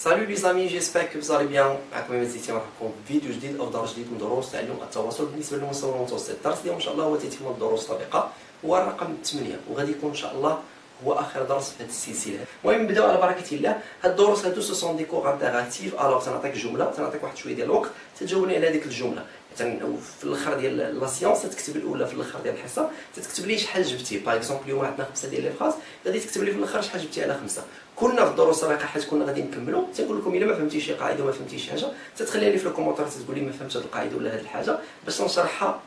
Salut les amis, j'espère que vous allez bien. معكم مازيتي مرحبا بفيديو جديد او درس جديد من دروس تعلم التواصل بالنسبه للمستوى المتوسط. الدرس اليوم ان شاء الله هو تتم الدروس السابقه، هو الرقم 8 وغادي يكون ان شاء الله هو اخر درس في هذه السلسله. المهم نبداو على بركه الله. هاد الدروس هادو سو سون دي كور انتيغاتيف. الوغ تنعطيك جمله، تنعطيك واحد شويه ديال الوقت تجاوبني على هذيك الجمله. في الاخر ديال لا سيونس تكتب الاولى، في الاخر ديال الحصه تكتب لي شحال جبتي. باغ اكزومبل اليوم عندنا 5 ديال لي فراز، غادي تكتب لي في الاخر شحال جبتي على 5. كنا في الدروس السابقه حيت كنا غادي نكملوا، تنقول لكم الا ما فهمتيش شي قاعده وما فهمتيش شي حاجه تتخليها لي في الكومونتير، تقول لي ما فهمتش هذه القاعده ولا هذه الحاجه باش نشرحها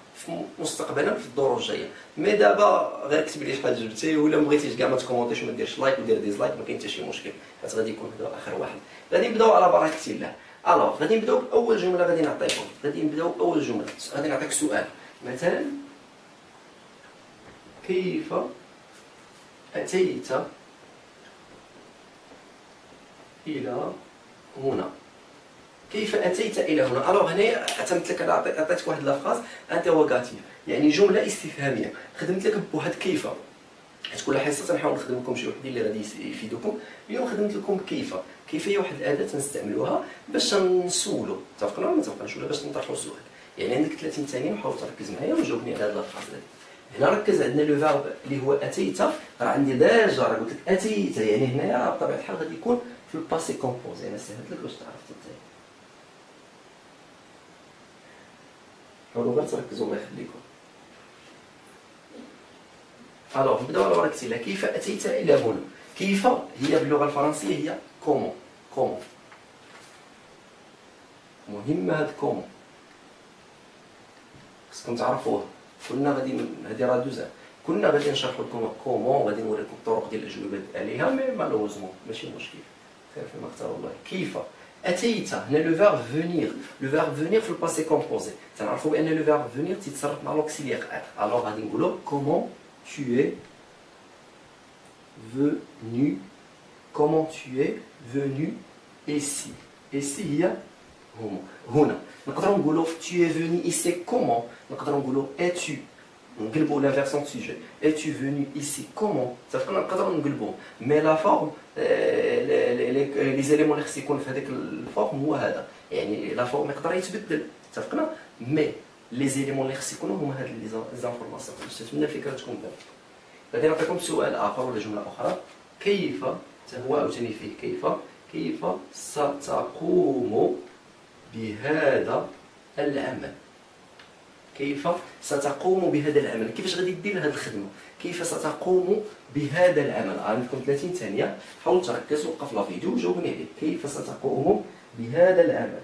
مستقبلا في الدروس الجايه. مي دابا غير كتب لي شحال جبتي، ولا ما بغيتيش كاع ما تكومونتيش وما ديرش لايك ودير ديزلايك، ما كاين حتى شي مشكل، حيت غادي يكون هذا اخر واحد. غادي نبداو على بركه الله. الوغ غادي نبداو باول جمله غادي نعطيكم. غادي نبداو باول جمله، غادي نعطيك سؤال مثلا: كيف اتيت الى هنا؟ كيف اتيت الى هنا؟ الوغ هنا اعتمدت لك، عطيتك واحد لافراز انتروغاتيف، يعني جمله استفهاميه. خدمت لك بواحد كيف، حيت كل حصه تنحاول نخدم لكم شي وحدين اللي غادي يفيدوكم. اليوم خدمت لكم كيف. كيف هي واحد الاداه تنستعملوها باش نسولوا، اتفقنا ولا ما اتفقناش، ولا باش نطرحوا سؤال. يعني عندك 30 ثانيه وحاول تركز معايا وجاوبني على هاد لافراز هادي. هنا ركز، عندنا لو فيرب اللي هو اتيت، راه عندي ديجا راه قلت لك اتيت، يعني هنايا راه بطبيعه الحال غادي يكون في الباسي كومبوزي. انا سهلت لك باش تعرف انت. حاولوا غير تركزوا الله يخليكم. الوغ نبداو على بركة الله. كيف اتيت الى هنا؟ كيف هي باللغه الفرنسيه هي كومون. كومون مهم، هاد كومون خصكم تعرفوه. كنا غادي هادي راه دوزان، كنا غادي نشرحوا لكم كومون، غادي نوريكم الطرق ديال الاجوبه عليها، مي مالوزمون ماشي مشكل، خير فيما اختار الله. كيف اتيت، هنا لو فيرب فونير. لو فيرب فونير في الباسي كومبوزي تنعرفوا بان لو فيرب فونير تيتصرف مع لوكسيليير اتر. الوغ غادي نقولوا كومون tu es venu. Comment tu es venu ici. Ici هي هنا. نقدروا نقولوا tu es venu ici comment. نقدروا نقولوا es-tu. نقلبوا la version de sujet. Es-tu venu ici comment. تفقنا نقدروا نقلبوا، مي لا فورم لي زيليمون اللي خص يكون في هذيك الفورم هو هذا، يعني لا فورم يقدر يتبدل، اتفقنا، مي لي زيليمون اللي خص يكونوا هما هاد لي زانفورماسيون. نتمنى الفكره تكون بانت. غادي نعطيكم سؤال اخر ولا جمله اخرى. كيف هو عاوتاني فيه كيف ستقوم بهذا العمل. كيف ستقوم بهذا العمل، كيفاش غادي دير هذه الخدمه. كيف ستقوم بهذا العمل. عندكم 30 ثانيه، حاول تركز وقف لا فيديو وجاوبني عليه. كيف ستقوم بهذا العمل.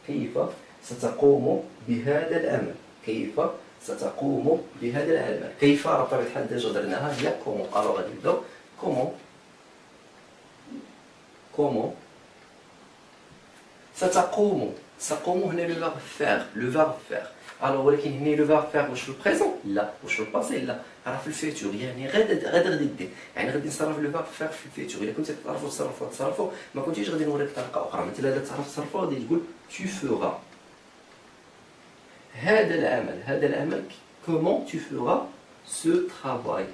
كيف ستقوم بهذا العمل. كيف ستقوم بهذا العمل. كيف راه بطبيعه الحال ديجا درناها هي كومون. الوغ غادي نبداو كومون ستقوم. تقوم هنا لو فيرب فير، لو فيرب فير. الوغ ولكن هنا لو فيرب فير واش في البريزون؟ لا. واش في الباسي؟ لا. راه في الفيتور، يعني غادي دير، يعني غادي نصرف لو فيرب فير في الفيتور. الا كنتي تعرفوا تصرفوا، ما كنتيش غادي نوريك طريقه اخرى. مثلا الا تعرف تصرفوا غادي تقول tu feras هذا العمل. هذا العمل comment tu feras ce travail.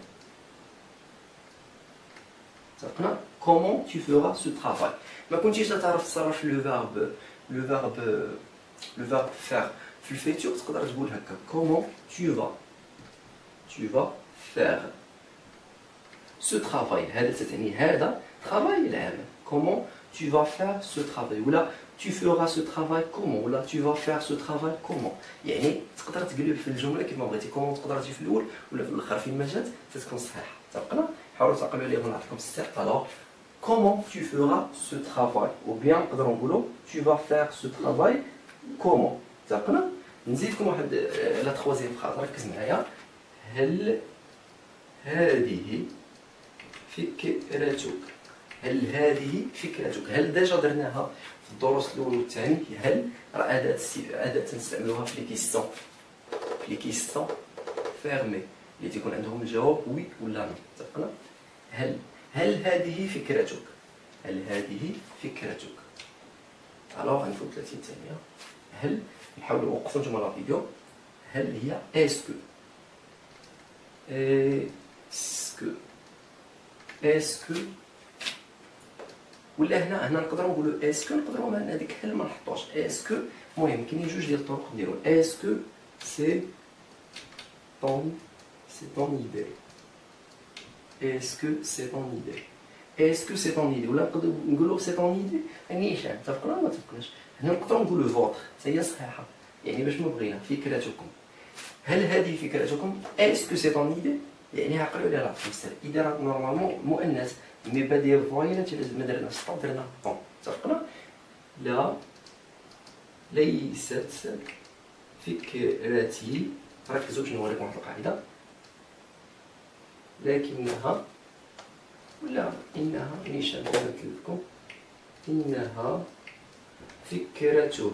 تفقنا comment tu feras ce travail. ما كنتيش تعرف تصرف لو فيرب faire في الفيتور، تقدر تقول هكا comment tu vas faire ce travail. هذا تعني هذا travail العمل. comment tu vas faire ce travail، ولا tu feras ce travail comment، ولا tu vas faire ce travail comment. يعني تقدر تقلب في الجمله كيف ما بغيتي. كومون تقدر تجي في الاول ولا في الاخر، فين ما جات تتكون صحيحه. اتفقنا؟ حاولوا تعقلوا عليها ونعطيكم السيرت. الوغ comment tu feras ce travail، ou bien نقدروا نقولوا tu vas faire ce travail comment. اتفقنا؟ نزيدكم واحد لا تخوازيام فراز، ركز معايا. هل هذه فكرتك. هل هذه فكرتك. هل ديجا درناها في الدروس الاول والثاني. هل راه اداه تنستعملوها في لي كيستيون، في لي كيستيون فيرمي اللي تيكون عندهم الجواب وي ولا نو. اتفقنا؟ هل هذه فكرتك. هل هذه فكرتك. الوغ غنفوت 30 ثانيه. هل نحاولوا نوقفوا نتوما لا فيديو. هل هي اسكو. اسكو اسكو، ولا هنا نقدروا نقولوا اسكو، نقدروا من هذيك هل ما نحطوش اسكو. المهم كاينين جوج ديال الطرق نديرو اسكو سي طون ايدي، اسكو سي طون ايدي، اسكو سي طون ايدي، ولا نقدروا نقولوا سي طون ايدي نيشان. تفكروا ولا ما تفكروش؟ هنا نقدروا نقولوا فوتر، هي صحيحه يعني باش ما بغينا فكرتكم. هل هذه فكرتكم؟ اسكو سي طون ايدي يعني عقلوا عليها لا تفسر. اذا راه نورمالمون مؤنث مي با دير فوايلا ما درنا سطون درنا طون. اتفقنا؟ لا ليست فكرتي، ركزوا باش نوريكم واحد القاعده، لكنها ولا انها نيشان قلت لكم انها فكرته.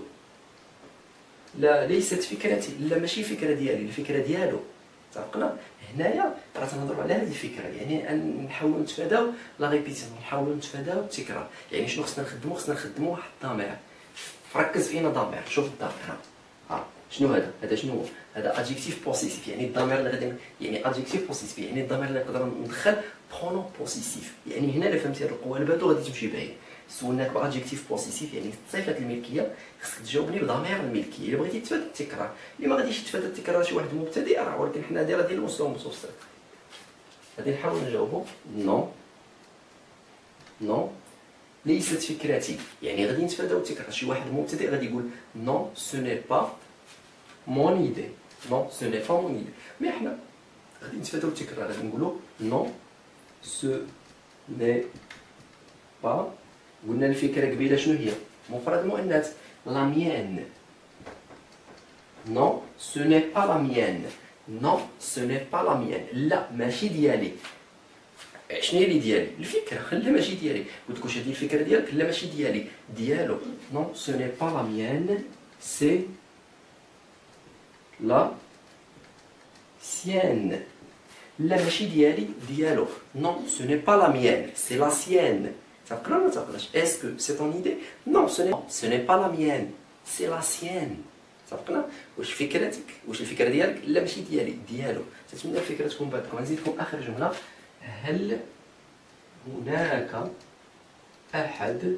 لا ليست فكرتي، لا ماشي فكره ديالي، الفكره ديالو. اتفقنا؟ هنايا راه تنهضروا على هذه الفكره، يعني ان نحاولوا نتفاداو لا ريبيتيسيون، نحاولوا نتفاداو التكرار. يعني شنو خصنا نخدموا؟ خصنا نخدموا واحد الضمير. ركز فينا ضمير، شوف الضمير ها شنو هذا؟ هذا شنو هو؟ هذا ادجيكتيف بوسيسيف، يعني الضمير اللي غادي يعني ادجيكتيف بوسيسيف، يعني الضمير اللي نقدر ندخل برونون بوسيسيف. يعني هنا الا فهمتي هاد القوالب هادو غادي تمشي بعيد. سولناك بادجيكتيف بوسيسيف يعني صفه الملكيه، خصك تجاوبني بضمير الملكيه. الا بغيتي تفادى التكرار، اللي ما غاديش يتفادى التكرار شي واحد مبتدئ راه، ولكن حنا دايره ديال المستوى المتوسط غادي نحاول نجاوبو نو. نو ليست فكرتي، يعني غادي نتفاداو التكرار. شي واحد مبتدئ غادي يقول نو سو ني با مون ايدي، نو سو ني با مون ايدي. مي حنا غادي نتفاداو التكرار، غادي نقولو نو سو ني با. قلنا الفكره قبيله شنو هي؟ مفرد مؤنث لا ميان. نو سو ني با لا ميان، نو سو ني با لا ميان، لا ماشي ديالي. شنو هي اللي ديالي؟ الفكره. لا ماشي ديالي. قلت لك واش هذه الفكره ديالك؟ لا ماشي ديالي، ديالو. نو سو ني با لا ميان سي لا سيان. لا ماشي ديالي، ديالو. نو سو ني با لا ميان سي لا سيان. تفكروا ولا تفكرش؟ اسكو سي طون ايدي؟ نو سو ني با لا ميان سي لا سيان. تفقنا؟ واش فكرتك؟ واش الفكره ديالك؟ لا ماشي ديالي، ديالو. تتمنى الفكره تكون بعدكم. نزيدكم اخر جمله، هل هناك احد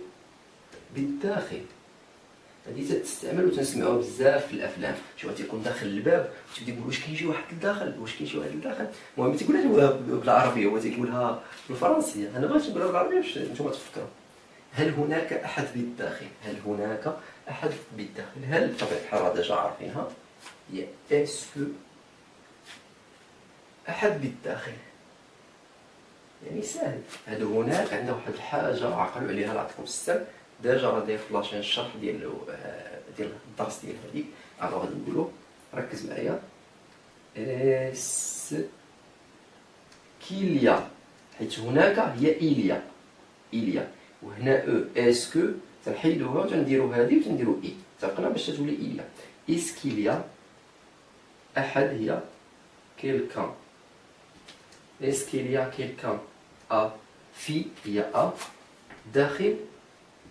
بالداخل؟ هذه تستعمل وتنسمعوها بزاف في الافلام. شي واحد تيكون داخل الباب وتبدا يقول واش كاين شي واحد لداخل، واش كاين شي واحد لداخل. المهم تيقولها بالعربيه، هو تيقولها بالفرنسيه. انا بغيت نقولها بالعربيه باش نتوما تفكروا. هل هناك احد بالداخل؟ هل هناك احد بالداخل؟ هل بطبيعه الحال ديجا عارفينها، هي اسكو احد بالداخل. يعني ساهل. هذا هناك عندنا واحد الحاجه عقلوا عليها، نعطيكم السر. ديجا راه داير في لاشين الشرح ديال الدرس ديال هذيك. الوغ غادي نقولوا ركز معايا اس كيليا، حيت هناك هي إيليا، إيليا، وهنا او اسكو تنحيدوها وتنديرو هذه وتنديرو اي. اتفقنا؟ باش تولي إيليا. اسكيليا احد هي كيلكان، اسكيليا كيلكان ا في هي ا داخل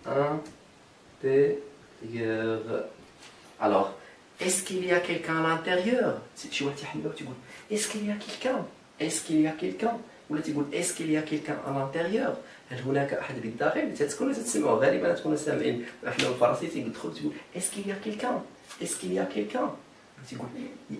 intérieur. Alors, est-ce qu'il y a quelqu'un à l'intérieur? شي واحد تيحلو تيقول est-ce qu'il y a quelqu'un? est-ce qu'il y a quelqu'un؟ ولا تيقول est-ce qu'il y a quelqu'un à l'intérieur؟ هل هناك احد بالداخل؟ تتكونوا تسمعوا غالبا تكونوا سامعين الافلام الفرنسيه تيدخل تيقول est-ce qu'il y a quelqu'un؟ est-ce qu'il y a quelqu'un؟ تيقول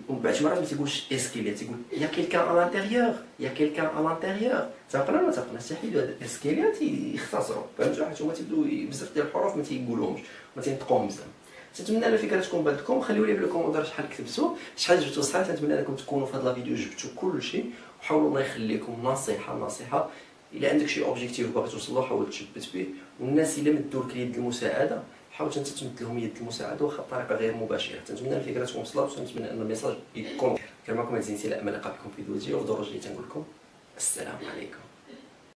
ومن بعد مرات ما تيقولش est-ce qu'il y a، تيقول il y a quelqu'un à l'intérieur، il y a quelqu'un à l'intérieur. تفقنا ولا تفقنا؟ تيحيدوا هذا est-ce qu'il y a تيختصروا، فهمتوا؟ حيت هما تيبداو بزاف ديال الحروف ما تيقولوهمش، ما تينطقوهم بزاف. تنتمنى الفكره تكون بانتكم. خليوا لي في الكومونتير شحال كتبتوا، شحال جبتوا صحيح. تنتمنى انكم تكونوا في هذا الفيديو جبتوا كلشي. وحاولوا الله يخليكم نصيحه الا عندك شي اوبجيكتيف باغي توصل له حاول تثبت به. والناس الا مدوا لك يد المساعده حاول انت تمد لهم يد المساعده واخا بطريقه غير مباشره. تنتمنى الفكره تكون وصلت، وتنتمنى ان الميساج يكون. كما كنت زينتي لا امل نلقاكم في فيديو جديد. وفي الدروج اللي تنقول لكم السلام عليكم.